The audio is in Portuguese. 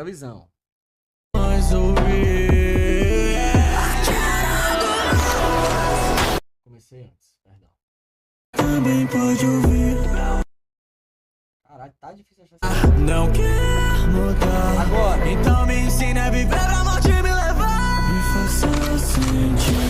Pega a visão. mais ouvir. Comecei antes, perdão. Também pode ouvir. Caralho, tá difícil achar Não quer mudar. Agora. Então me ensina a viver, a morte me levar. Me faça sentir.